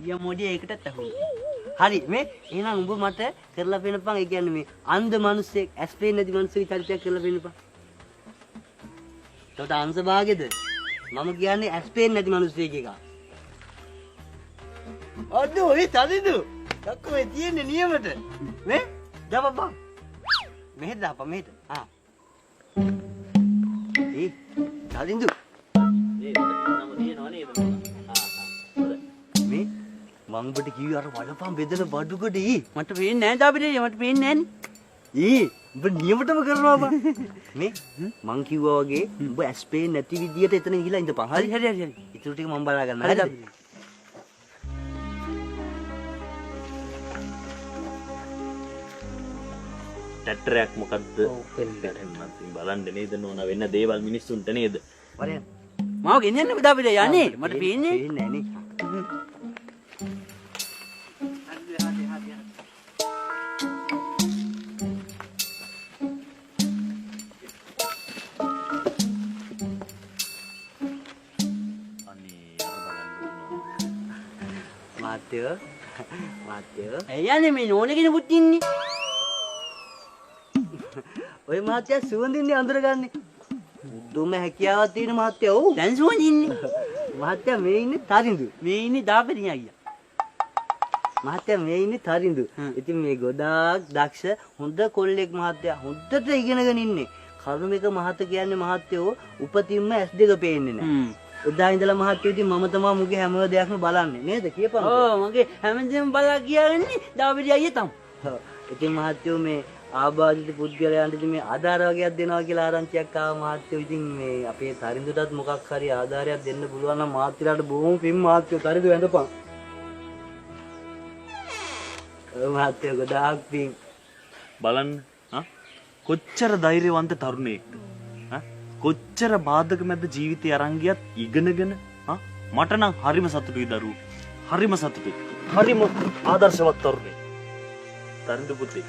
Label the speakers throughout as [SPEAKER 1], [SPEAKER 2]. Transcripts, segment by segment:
[SPEAKER 1] ඊය මොඩිය ඒකටත් අහුවෙන්නේ. හරි මේ එහෙනම් උඹ මට කරලා පෙන්නපන්. ඒ කියන්නේ මේ අන්ධ මිනිස්සෙක් ඇස් පේන්නේ නැති මිනිස්සෙක් චරිතයක් කරලා පෙන්නපන්. ඒකට අංශ භාගෙද? මම කියන්නේ ඇස් පේන්නේ නැති මිනිස්සෙක් එක. අද ඔය තදිදු. දක්කෝ මේ තියෙන්නේ නියමට. මේ දපපන්. මෙහෙට දාපන් මෙහෙට. ආ. ඒ තදිදු. මේ නම දිනනවා නේද? මේ මම ඔබට කිව්වේ අර වලපන් බෙදලා බඩුකට මට පේන්නේ නැහැ දාපිටේ මට පේන්නේ නැහැ උඹ නියමටම කරනවා බං මේ මං කිව්වා වගේ උඹ ඇස් පේන්නේ නැති විදියට එතන ගිහලා ඉඳපන් හරි හරි හරි ඊට ටික මම බලා ගන්න හරිද
[SPEAKER 2] ටැටරයක් මොකද්ද බලන්න නේද නෝනා වෙන දේවල් මිනිස්සුන්ට නේද
[SPEAKER 1] වරයන් මාව ගෙන්නන්න දාපිටේ යන්නේ මට පේන්නේ නැහැ නේ මාත්‍යෝ එයානේ මේ නෝනේ කෙනෙකුත් ඉන්නේ. ඔය මාත්‍යා සුවඳින්නේ අඳුරගන්නේ. දුම හැකියාවක් තියෙන මාත්‍යා ඔව්. දැන් සුවඳින්නේ. මාත්‍යා මේ ඉන්නේ තරිඳු. මේ ඉන්නේ දාපෙරිය අයියා. මාත්‍යා මේ ඉන්නේ තරිඳු. ඉතින් මේ ගොඩාක් දක්ෂ හොඳ කොල්ලෙක් මාත්‍යා හොඳට ඉගෙනගෙන ඉන්නේ. කරුණික මහත කියන්නේ මහත්යෝ උපතින්ම S2 පේන්නේ නැහැ. උදා ඉඳලා මහත්තයෝ ඉතින් මම තමයි මුගේ හැම දෙයක්ම බලන්නේ නේද කියපන්. ඔව් මගේ හැමදේම බලා කියන්නේ දාවිඩි අයියා තමයි. ඔව්. ඉතින් මහත්තයෝ මේ ආබාධිත පුද්ගලයන්ට ඉතින් මේ ආධාර වගේක් දෙනවා කියලා ආරංචියක් ආව මහත්තයෝ ඉතින් මේ අපේ තරිඳුටත් මොකක් හරි ආධාරයක් දෙන්න පුළුවන් නම් මහත්තයාට බොහොම පින් මහත්තයෝ තරිඳු වැඳපන්. ඔව් මහත්තයෝ ගොඩාක් පින්.
[SPEAKER 2] බලන්න කොච්චර ධෛර්යවන්ත තරුණයෙක්ද කොච්චර බාධක මැද ජීවිතය අරන් ගියත් ඉගෙනගෙන මට නම් හරිම සතුටුයි දරුවෝ හරිම සතුටුයි හරිම ආදර්ශවත් තරුණයෙක් තරුණ පුතේ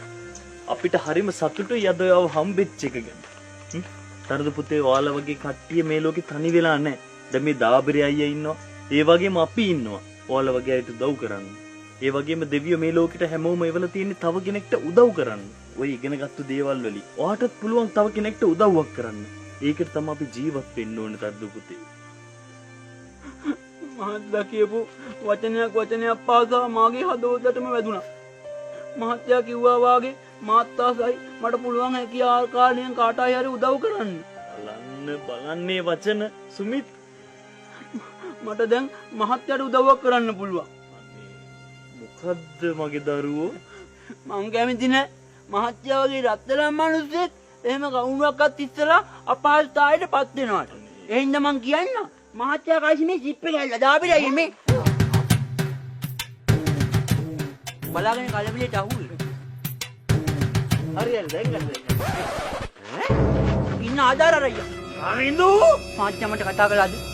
[SPEAKER 2] අපිට හරිම සතුටුයි අද ඔයව හම්බෙච්ච එක ගැන තරුණ පුතේ ඔයාලා වගේ කට්ටිය මේ ලෝකේ තනි වෙලා නැහැ දැන් මේ දාබරි අයියා ඉන්නවා ඒ වගේම අපි ඉන්නවා ඔයාලා වගේ අයට උදව් කරන්න ඒ වගේම දෙවියෝ මේ ලෝකෙට හැමෝම එවලා තියෙන්නේ තව කෙනෙක්ට උදව් කරන්න ඔය ඉගෙනගත්තු දේවල් වලින් ඔයාටත් පුළුවන් තව කෙනෙක්ට උදව්වක් කරන්න ඒකට තමයි අපි ජීවත් වෙන්න ඕනේ තද්දු පුතේ.
[SPEAKER 3] මහත්ලා කියපු වචනයක් පාසා මාගේ හදවතටම වැදුනා. මහත්තයා කිව්වා වාගේ මාත් ආසයි මට පුළුවන් හැකි ආකාරයෙන් කාටයි හරි උදව් කරන්න.
[SPEAKER 2] බලන්නේ වචන සුමිත්
[SPEAKER 3] මට දැන් මහත්තයාට උදව්වක් කරන්න පුළුවන්.
[SPEAKER 2] මොකද්ද මගේ දරුවෝ?
[SPEAKER 3] මං කැමති නෑ මහත්තයා වගේ රත්තරන් මිනිස්සෙක් එහෙම කවුරුවක්වත් ඉස්සලා අපහසුතාවයට පත් වෙනවාට. ඒ හින්දා මං කියන්න මහත්තයා කාසි මේ ජිප් එක ඇල්ලලා දාපිටයි මේ. බලාගෙන කලබලයට අහුවේ.
[SPEAKER 1] හරියට දැන් ගන්න.
[SPEAKER 3] ඉන්න ආදාර අරయ్యා.
[SPEAKER 2] අරින්දු
[SPEAKER 3] මහත්තයා මට කතා කළාද?